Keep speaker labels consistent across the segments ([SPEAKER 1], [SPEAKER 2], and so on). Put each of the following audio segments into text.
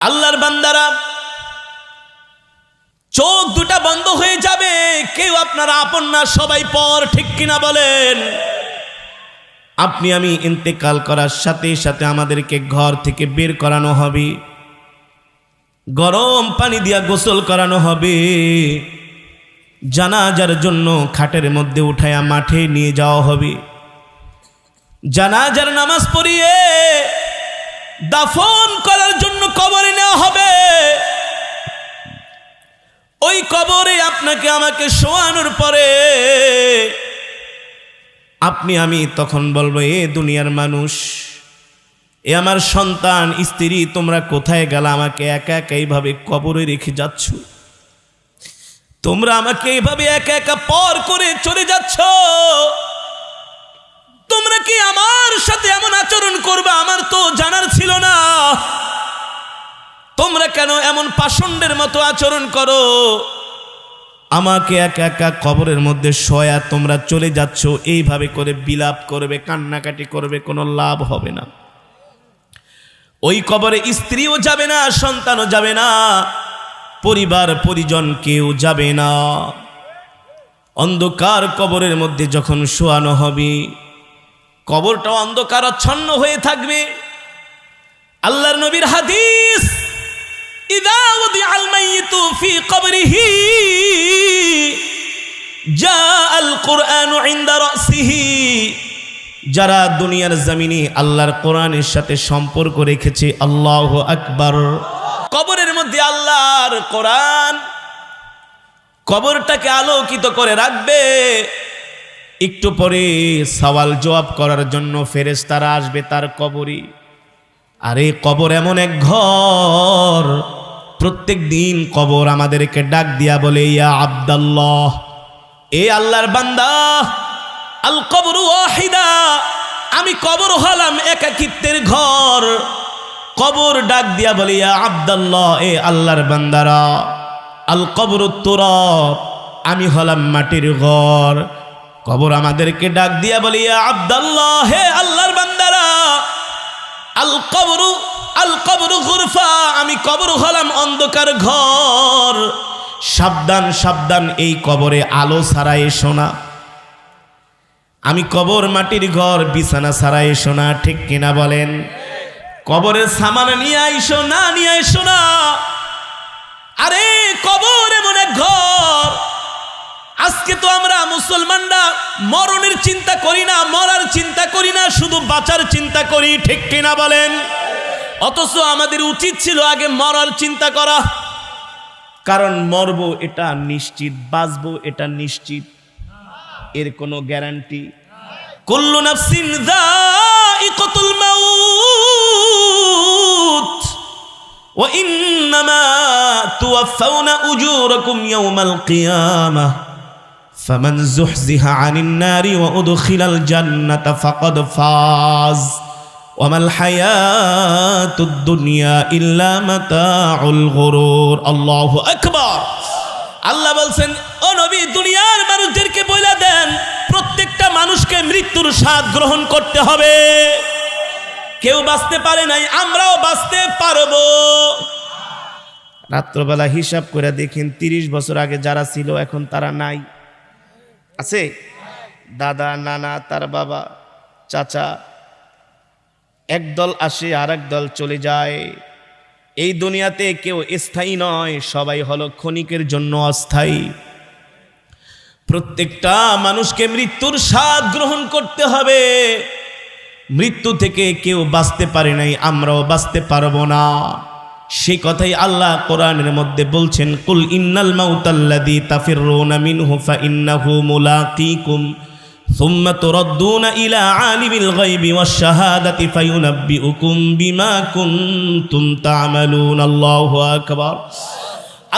[SPEAKER 1] আল্লাহর বান্দারা চোখ দুটা বন্ধ হয়ে যাবে, কেউ আপনারা আপন না, সবাই পর, ঠিক কিনা বলেন? আপনি আমি ইন্তেকাল করার সাথে সাথে আমাদেরকে ঘর থেকে বের করানো হবে, গরম পানি দিয়া গোসল করানো হবে, জানাজার জন্য খাটের মধ্যে উঠায়া মাঠে নিয়ে যাওয়া হবে, জানাজার নামাজ পড়িয়ে দাফন করার জন্য কবরে নেওয়া হবে। ওই কবরে আপনাকে আমাকে শোয়ানোর পরে আপনি আমি তখন বলবো, এ দুনিয়ার মানুষ, এ আমার সন্তান স্ত্রী, তোমরা কোথায় গেলা? আমাকে একা একা এইভাবে কবরে রেখে যাচ্ছ, তোমরা আমাকে এইভাবে একা একা পর করে চলে যাচ্ছ, তোমরা কি আমার সাথে এমন আচরণ করবে? আমার তো জানার ছিল না, তোমরা কেন এমন পাষণ্ডের মতো আচরণ করো? আমাকে একা একা কবরের মধ্যে শোয়া তোমরা চলে যাচ্ছ, এইভাবে করে বিলাপ করবে, কান্নাকাটি করবে, কোনো লাভ হবে না। ওই কবরে স্ত্রীও যাবে না, সন্তানও যাবে না, পরিবার পরিজন কেউ যাবে না। অন্ধকার কবরের মধ্যে যখন শোয়ানো হবে, কবরটা অন্ধকারাচ্ছন্ন হয়ে থাকবে। আল্লাহর নবীর হাদিস, ইযা উদিআল মাইয়িতু ফি কবরিহি জাআল কুরআনু ইনদা রাসিহি। যারা দুনিয়ার জমিনে আল্লাহর কোরআনের সাথে সম্পর্ক রেখেছে, আল্লাহু আকবার, কবরের মধ্যে আল্লাহর কোরআন কবরটাকে আলোকিত করে রাখবে। একটু পরে সওয়াল জবাব করার জন্য ফেরেশতারা আসবে তার কবরে। আরে কবর এমন এক ঘর, প্রত্যেক দিন কবর আমাদেরকে ডাক দিয়া বলে, ইয়া আব্দাল্লাহ, এ আল্লাহর বান্দা, আল কবরু ওয়াহিদা, আমি কবর হলাম একাকিত্বের ঘর। কবর ডাক দিয়া বলে, ইয়া আব্দাল্লাহ, এ আল্লাহর বান্দারা, আল কবরু তুরাব, আমি হলাম মাটির ঘর। কবর আমাদেরকে ডাক দিয়া বলে, ইয়া আব্দাল্লাহ, হে আল্লাহর বান্দারা, আল কবরু গুরফা, আমি কবর হলাম অন্ধকার ঘর। সাবধান সাবধান, এই কবরে আলো ছাড়া এসো না। আমি কবর মাটির ঘর, বিছানা ছাড়া এসো না, ঠিক কিনা বলেন? কবরের সামান নিয়ে আইসো না, নিয়ে আইসো না। আরে কবর এমন এক ঘর, আজকে তো আমরা মুসলমানরা মরণের চিন্তা করি না, মরার চিন্তা করি না, শুধু বাঁচার চিন্তা করি, ঠিক কিনা বলেন? অথচ আমাদের উচিত ছিল আগে মরার চিন্তা করা, কারণ মরবো এটা নিশ্চিত, বাঁচবো এটা নিশ্চিত, এর কোনো গ্যারান্টি। কুল্লু নাফসিন যায়িকাতুল মাউত ওয়া ইন্নামা তুওয়াফাউনা উজুরাকুম ইয়াওমাল কিয়ামাহ ফামান যুহজিহা আনিন নারি ওয়া উদখিলাল জান্নাতা ফাকাদ ফাজ ওয়ামাল হায়াতুদ দুনিয়া ইল্লা মাতাউল গুরুর। আল্লাহু আকবার। আল্লাহ বলছেন, ও নবী, দুনিয়ার মানুষদেরকে বলে দেন, প্রত্যেকটা মানুষকে মৃত্যুর স্বাদ গ্রহণ করতে হবে। কেউ বাঁচতে পারে নাই, আমরাও বাঁচতে পারবো। রাত্রবেলা হিসাব করে দেখেন, 30 বছর আগে যারা ছিল এখন তারা নাই। আছে দাদা, নানা, তার বাবা, চাচা, একদল আসে আর এক দল চলে যায়। এই দুনিয়াতে কেউ স্থায়ী নয়, সবাই হলো ক্ষণিকের জন্য অস্থায়ী। প্রত্যেকটা মানুষকে মৃত্যুর স্বাদ গ্রহণ করতে হবে। মৃত্যু থেকে কেউ বাঁচতে পারে নাই, আমরাও বাঁচতে পারবো না। সেই কথাই আল্লাহ কোরআনের মধ্যে বলছেন, কুল ইন্নাল মাউতাল্লাযী তাফিররুনা মিনহু ফাইন্নাহু মুলাকীকুম সুম্মা তুরাদ্দুনা ইলা আলিমিল গায়বি ওয়াশ শাহাদাতি ফায়ুনাব্বিউকুম বিমা কুনতুম তা'মালুন। আল্লাহু আকবার।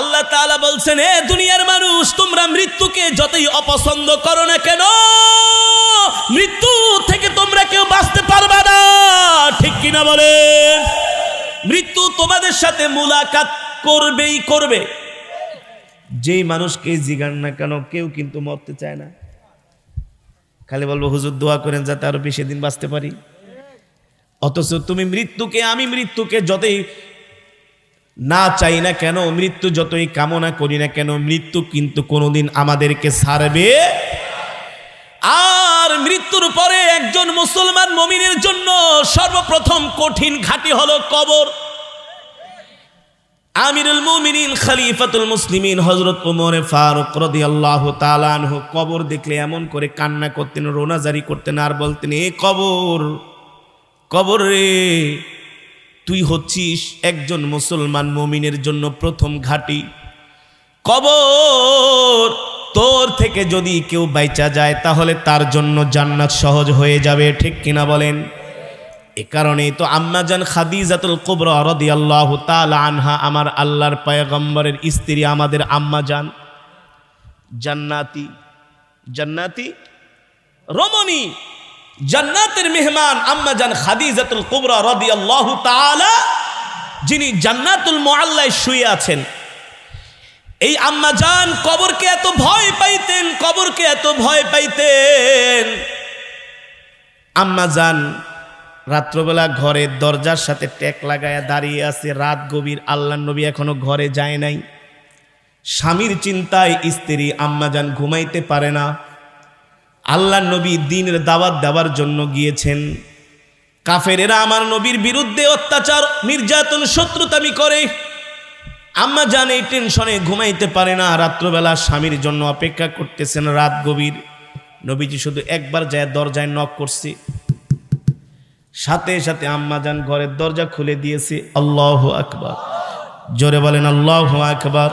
[SPEAKER 1] আল্লাহ তাআলা বলছেন, হে দুনিয়ার মানুষ, তোমরা মৃত্যুকে যতই অপছন্দ করো না কেন, মৃত্যু থেকে তোমরা কেউ বাঁচতে পারবে না, ঠিক কিনা বলেন? মৃত্যু তোমাদের সাথে মুলাকাত করবেই করবে। যেই মানুষকে জিজ্ঞান না কেন, কেউ কিন্তু মরতে চায় না, খালি বলবো হুজুর দোয়া করেন যাতে আরো বেশি দিন বাঁচতে পারি। অথচ তুমি মৃত্যুকে, আমি মৃত্যুকে যতই না চাই না কেন, মৃত্যু যতই কামনা করি না কেন, মৃত্যু কিন্তু কোনোদিন আমাদেরকে ছাড়বে। আর মৃত্যুর পরে একজন মুসলমান মুমিনের জন্য সর্বপ্রথম কঠিন ঘাঁটি হলো কবর। আমিরুল মুমিনিন খলিফাতুল মুসলিমিন হযরত ওমর ফারুক রাদিয়াল্লাহু তাআলা আনহু কবর দেখলে এমন করে কান্না করতেন, রোনাজারি করতেন আর বলতেন, এ কবর, কবর রে, তুই হচ্ছিস একজন মুসলমান মুমিনের জন্য প্রথম ঘাঁটি। কবর তোর থেকে যদি কেউ বাইচা যায় তাহলে তার জন্য জান্নাত সহজ হয়ে যাবে, ঠিক কিনা বলেন? এ কারণেই তো আম্মাজান খাদিজাতুল কুবরা রাদিয়াল্লাহু তাআলা আনহা, আমার আল্লাহর পয়গম্বরের স্ত্রী, আমাদের আম্মাজান, জান্নাতি, জান্নাতি রমণী, জান্নাতের মেহমান আম্মাজান খাদিজাতুল কুবরা রাদিয়াল্লাহু তাআলা, যিনি জান্নাতুল মুআল্লায় শুয়ে আছেন। এই আম্মাজান কবরকে এত ভয় পাইতেন, কবরকে এত ভয় পাইতেন। আম্মাজান রাত্রবেলা ঘরের দরজার সাথে টেক লাগায়া দাঁড়িয়ে আছে, রাত গভীর, আল্লাহর নবী এখনো ঘরে যায় নাই। স্বামীর চিন্তায় স্ত্রী আম্মাজান ঘুমাইতে পারে না। আল্লাহর নবী দ্বীনের দাওয়াত দেওয়ার জন্য গিয়েছেন। কাফেরেরা আমার নবীর বিরুদ্ধে অত্যাচার, নির্যাতন, শত্রুতামি করে। আম্মাজান এই টেনশনে ঘুমাইতে পারে না। রাত্রবেলা স্বামীর জন্য অপেক্ষা করতেছেন, রাত গভীর। নবীজি শুধু একবার যায় দরজায় নক করছে, সাথে সাথে আম্মাজান ঘরের দরজা খুলে দিয়েছে। আল্লাহু আকবার, জোরে বলেন আল্লাহু আকবার।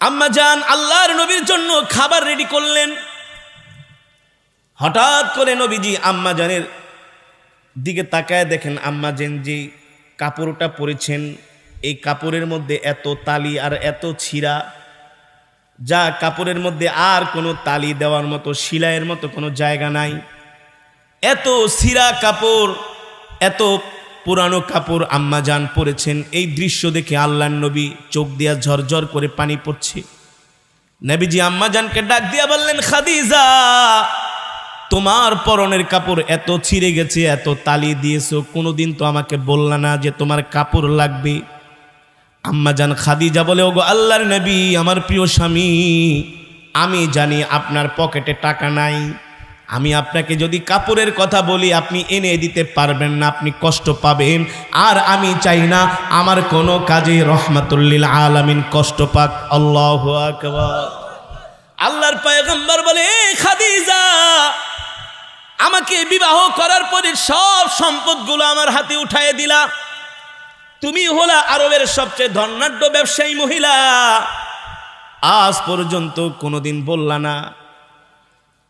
[SPEAKER 1] আম্মাজান আল্লাহর নবীর জন্য খাবার রেডি করলেন। হঠাৎ করে নবীজি আম্মাজানের দিকে তাকায় দেখেন, আম্মাজান যে কাপড়টা পরেছেন, এই কাপড়ের মধ্যে এত তালি আর এত ছিঁড়া, যা কাপড়ের মধ্যে আর কোনো তালি দেওয়ার মতো, সেলাইয়ের মতো কোনো জায়গা নাই। এত ছিঁড়া কাপড়, এত পুরানো কাপড় আম্মাজান পরেছেন। এই দৃশ্য দেখে আল্লাহর নবী চোখ দিয়া ঝরঝর করে পানি পড়ছে। নবীজি আম্মাজানকে ডাক দিয়া বললেন, খাদিজা, তোমার পরনের কাপড় এত ছিঁড়ে গেছে, এত তালি দিয়েছো, কোনোদিন তো আমাকে বললা না যে তোমার কাপড় লাগবে। আম্মাজান খাদিজা বলে, ওগো আল্লাহর নবী, আমার প্রিয় স্বামী, আমি জানি আপনার পকেটে টাকা নাই। আমি আপনাকে যদি কাপড়ের কথা বলি আপনি এনে দিতে পারবেন না, আপনি কষ্ট পাবেন। আর আমি চাই না আমার কোনো কাজে রহমাতুল লিল আলামিন কষ্ট পাক। আল্লাহু আকবার। আল্লাহর পয়গম্বর বলে, খাদিজা, আমাকে বিবাহ করার পরে সব সম্পদগুলো আমার হাতে উঠায় দিলা। তুমি হলা আরবের সবচেয়ে ধনাঢ্য ব্যবসায়ী মহিলা, আজ পর্যন্ত কোনোদিন বললা না,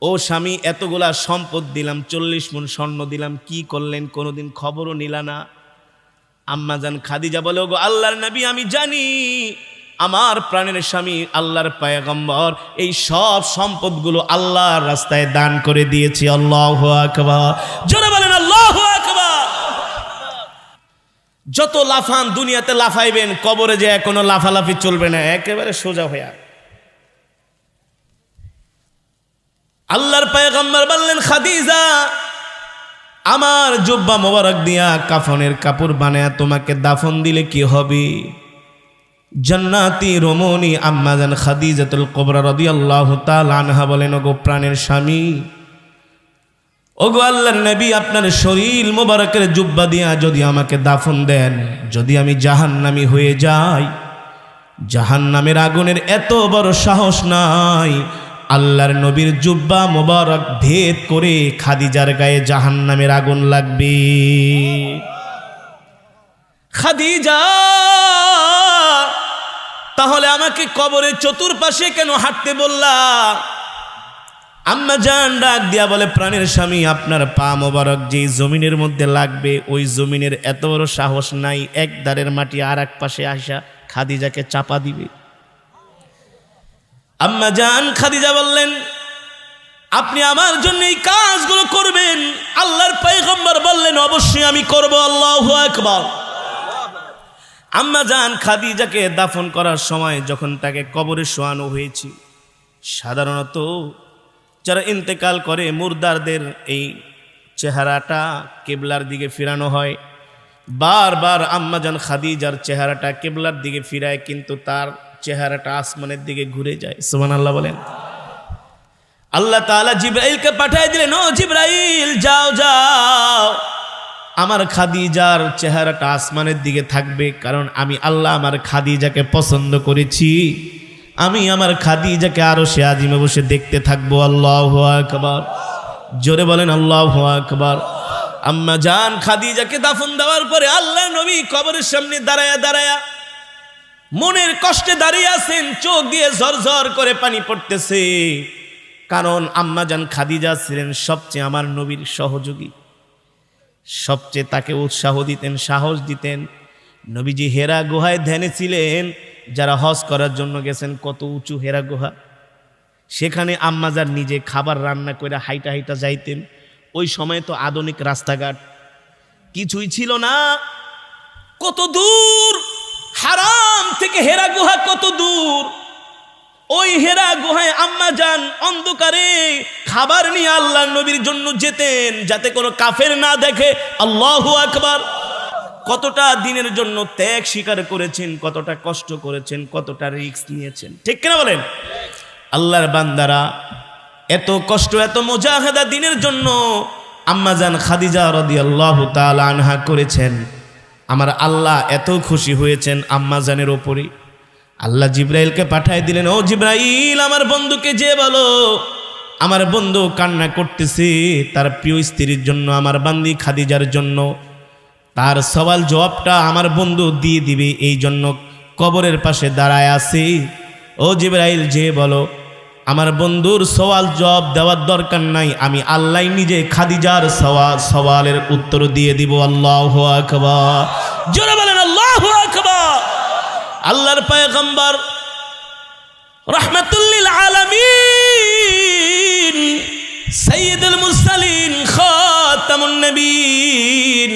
[SPEAKER 1] ও স্বামী, এতগুলা সম্পদ দিলাম, 40 মণ স্বর্ণ দিলাম, কি করলেন? কোনোদিন খবরও নিলা না। আম্মাজান খাদিজা বলে, ওগো আল্লাহর নবী, আমি জানি আমার প্রাণের স্বামী আল্লাহর পয়গম্বর এই সব সম্পদগুলো আল্লাহর রাস্তায় দান করে দিয়েছি। আল্লাহু আকবার, জোরে বলেন আল্লাহু আকবার। যত লাফান দুনিয়াতে লাফাইবেন, কবরে যে কোনো লাফালাফি চলবে না, একেবারে সোজা হইয়া। আল্লাহর পয়গম্বর বললেন, খাদিজা, আমার জুব্বা মোবারক দিয়া কাফনের কাপড় বানায়া তোমাকে দাফন দিলে কি হবে? জান্নাতি রমণী আম্মাজান খাদিজাতুল কুবরা রাদিয়াল্লাহু তাআলা আনহা বলেন, ওগো প্রাণের স্বামী, ওগো আল্লাহর নবী, আপনার শরীর মোবারকের জুব্বা দিয়া যদি আমাকে দাফন দেন, যদি আমি জাহান্নামী হয়ে যাই, জাহান্নামের আগুনের এত বড় সাহস নাই, আল্লাহর নবীর জুব্বা মোবারক ভেদ করে খাদিজার গায়ে জাহান্নামের আগুন লাগবে। খাদিজা, তাহলে আমাকে কবরের চতুর্পাশে কেন হাঁটতে বললা? আম্মাজান ডাক দিয়া বলে, প্রাণের স্বামী, আপনার পা মোবারক যে জমিনের মধ্যে লাগবে, ওই জমিনের এত বড় সাহস নাই এক ধারের মাটি আর এক পাশে আসা খাদিজাকে চাপা দিবে। আম্মাজান খাদিজা বললেন, আপনি আমার জন্য এই কাজগুলো করবেন? আল্লাহর পয়গম্বর বললেন, অবশ্যই আমি করব। আল্লাহু আকবার। আম্মাজান খাদিজাকে দাফন করার সময় যখন তাকে কবরে শোয়ানো হয়েছে, সাধারণত যারা ইন্তেকাল করে মুর্দারদের এই চেহারাটা কিবলার দিকে ফিরানো হয়, বারবার আম্মাজান খাদিজার চেহারাটা কিবলার দিকে ফিরায়, কিন্তু তার চেহারাটা আসমানের দিকে ঘুরে যায়। সুবহানাল্লাহ বলেন। আল্লাহ তাআলা জিবরাইলকে পাঠিয়ে দিলেন, ও জিবরাইল যাও যাও, আমার খাদিজার চেহারাটা আসমানের দিকে থাকবে, কারণ আমি আল্লাহ আমার খাদিজাকে পছন্দ করেছি। আমি আমার খাদিজাকে আরশে আজিমে বসে দেখতে থাকবো। আল্লাহু আকবার, জোরে বলেন আল্লাহু আকবার। আম্মা জান খাদিজাকে দাফন দেওয়ার পরে আল্লাহ নবী কবরের সামনে দাঁড়ায়া দাঁড়ায়া মনের কষ্টে দাঁড়িয়ে আছেন, চোখ দিয়ে ঝরঝর করে পানি পড়তেছে, কারণ আম্মা জান খাদিজা ছিলেন সবচেয়ে আমার নবীর সহযোগী, সবচেয়ে তাকে উৎসাহ দিতেন, সাহস দিতেন। নবীজি হেরা গুহায় ধ্যানে ছিলেন। যারা হজ করার জন্য গেছেন, কত উঁচু হেরা গুহা, সেখানে আম্মাজান নিজে খাবার রান্না করে হাইটা হাইটা যাইতেন। ওই সময় তো আধুনিক রাস্তাঘাট কিছুই ছিল না। কত দূর হারাম থেকে হেরা গুহা, কত দূর। ওই হেরা গুহায় আম্মাজান অন্ধকারে খাবার নিয়ে আল্লাহর নবীর জন্য যেতেন, যাতে কোনো কাফের না দেখে। আল্লাহু আকবার। কতটা দিনের জন্য ত্যাগ স্বীকার করেছেন, কতটা কষ্ট করেছেন, কতটা রিস্ক নিয়েছেন, ঠিক কিনা বলেন? আল্লাহর বান্দারা এত কষ্ট, এত মুজাহাদা দিনের জন্য আম্মাজান খাদিজা রাদিয়াল্লাহু তাআলা আনহা করেছেন। আমার আল্লাহ এত খুশি হয়েছেন আম্মাজানের ওপরে, আল্লাহ জিবরাইলকে পাঠিয়ে দিলেন, ও জিবরাইল আমার বন্ধুকে যে বলো, আমার বন্ধু কান্না করতেছে তার প্রিয় স্ত্রীর জন্য, আমার বান্দি খাদিজার জন্য। তার সওয়াল জবাবটা আমার বন্ধু দিয়ে দিবে, এই জন্য কবরের পাশে দাঁড়ায় আছে। ও জিবরাইল যে বলো, আমার বন্ধুর সওয়াল জবাব দেওয়ার দরকার নাই, আমি আল্লাহ নিজে খাদিজার সওয়ালের উত্তর দিয়ে দিব। আল্লাহু আকবার, জোরে বলেন আল্লাহু আকবার। আল্লাহর পয়গম্বর রাহমাতুল লিল আলামিন, সাইয়্যিদুল মুরসালিন, খাতামুন নবীন,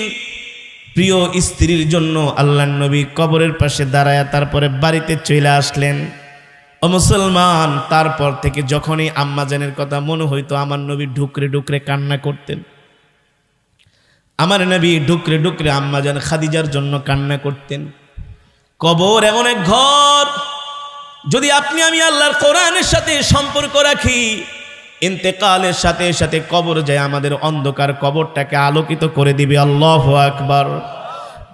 [SPEAKER 1] প্রিয় স্ত্রীর জন্য আল্লাহর নবী কবরের পাশে দাঁড়ায়া তারপরে বাড়িতে চলে আসলেন। ও মুসলমান, তারপর থেকে যখনই আম্মাজানের কথা মনে হইতো আমার নবী ঢুকরে ঢুকরে কান্না করতেন। আমার নবী ঢুকরে ঢুকরে আম্মাজান খাদিজার জন্য কান্না করতেন। কবর এমন এক ঘর, যদি আপনি আমি আল্লাহর কোরআনের সাথে সম্পর্ক রাখি, ইন্তেকালের সাথে সাথে কবর যায় আমাদের অন্ধকার কবরটাকে আলোকিত করে দিবে। আল্লাহু আকবার।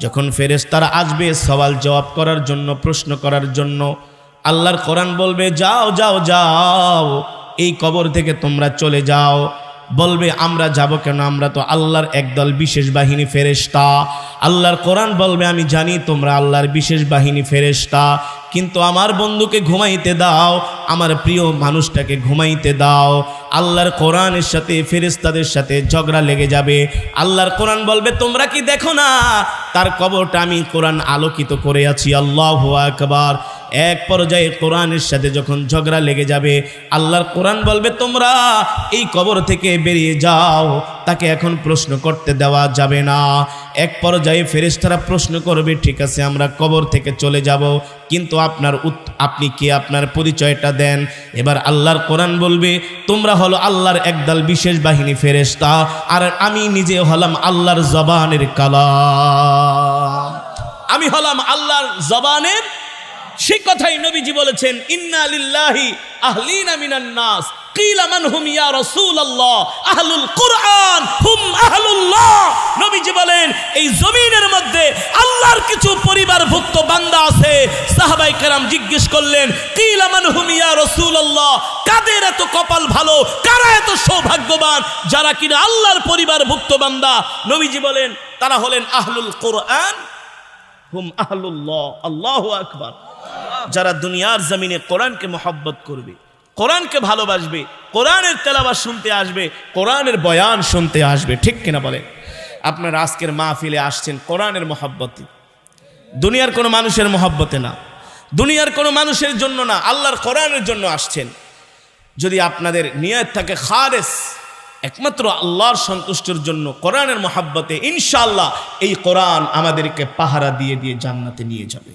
[SPEAKER 1] যখন ফেরেশতারা আসবে সওয়াল জবাব করার জন্য, প্রশ্ন করার জন্য, আল্লাহর কোরআন বলবে যাও যাও যাও, এই কবর থেকে তোমরা চলে যাও। বলবে আমরা যাব কেন, আমরা তো আল্লাহর একদল বিশেষ বাহিনী ফেরেশতা। আল্লাহর কোরআন বলবে আমি জানি তোমরা আল্লাহর বিশেষ বাহিনী ফেরেশতা, কিন্তু আমার বন্ধুকে ঘুমাইতে দাও, আমার প্রিয় মানুষটাকে ঘুমাইতে দাও। আল্লাহর কোরআনের সাথে ফেরেশতাদের সাথে ঝগড়া লেগে যাবে। আল্লাহর কোরআন বলবে তোমরা কি দেখো না তার কবরটা আমি কোরআন আলোকিত করে আছি। আল্লাহু আকবার। এক পর্যায়ে কোরআনের সাথে যখন ঝগড়া লেগে যাবে, আল্লাহর কোরআন বলবে তোমরা এই কবর থেকে বেরিয়ে যাও, তাকে এখন প্রশ্ন করতে দেওয়া যাবে না। এক পর্যায়ে ফেরেশতারা প্রশ্ন করবে ঠিক আছে আমরা কবর থেকে চলে যাব, কিন্তু আপনি কি আপনার পরিচয়টা দেন। এবার আল্লাহর কোরআন বলবে তোমরা হলো আল্লাহর একদল বিশেষ বাহিনী ফেরেশতা, আর আমি নিজে হলাম আল্লাহর জবানের কালাম, আমি হলাম আল্লাহর জবানের। সেই কথাই নবীজি বলেছেন ইন্না লিল্লাহি আহলিনা মিনান নাস কিলা মান হুম ইয়া রাসূলুল্লাহ আহলুল কুরআন হুম আহলুল্লাহ। নবীজি বলেন এই জমিনের মধ্যে আল্লাহর কিছু পরিবারভুক্ত বান্দা আছে। সাহাবায়ে কেরাম জিজ্ঞেস করলেন কিলা মান হুম ইয়া রাসূলুল্লাহ, কাদের এত কপাল ভালো, কারা এত সৌভাগ্যবান যারা কিনা আল্লাহর পরিবারভুক্ত বান্দা। নবীজি বলেন তারা হলেন আহলুল কুরআন হুম আহলুল্লাহ। আল্লাহু আকবার। যারা দুনিয়ার জমিনে কোরআনকে মহব্বত করবে, কোরআনকে ভালোবাসবে, কোরআনের তেলাওয়াত শুনতে আসবে, কোরআনের বয়ান শুনতে আসবে, ঠিক কিনা বলেন? আপনারা আজকের মাহফিলে আসছেন কোরআনের মহব্বতে, দুনিয়ার কোনো মানুষের মহব্বতে না, দুনিয়ার কোনো মানুষের জন্য না, আল্লাহর কোরআনের জন্য আসছেন। যদি আপনাদের নিয়ত থাকে খালেস একমাত্র আল্লাহর সন্তুষ্টির জন্য, কোরআনের মহব্বতে, ইনশাআল্লাহ এই কোরআন আমাদেরকে পাহারা দিয়ে দিয়ে জান্নাতে নিয়ে যাবে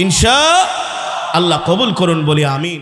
[SPEAKER 1] ইনশা আল্লাহ। কবুল করুন বলি আমিন।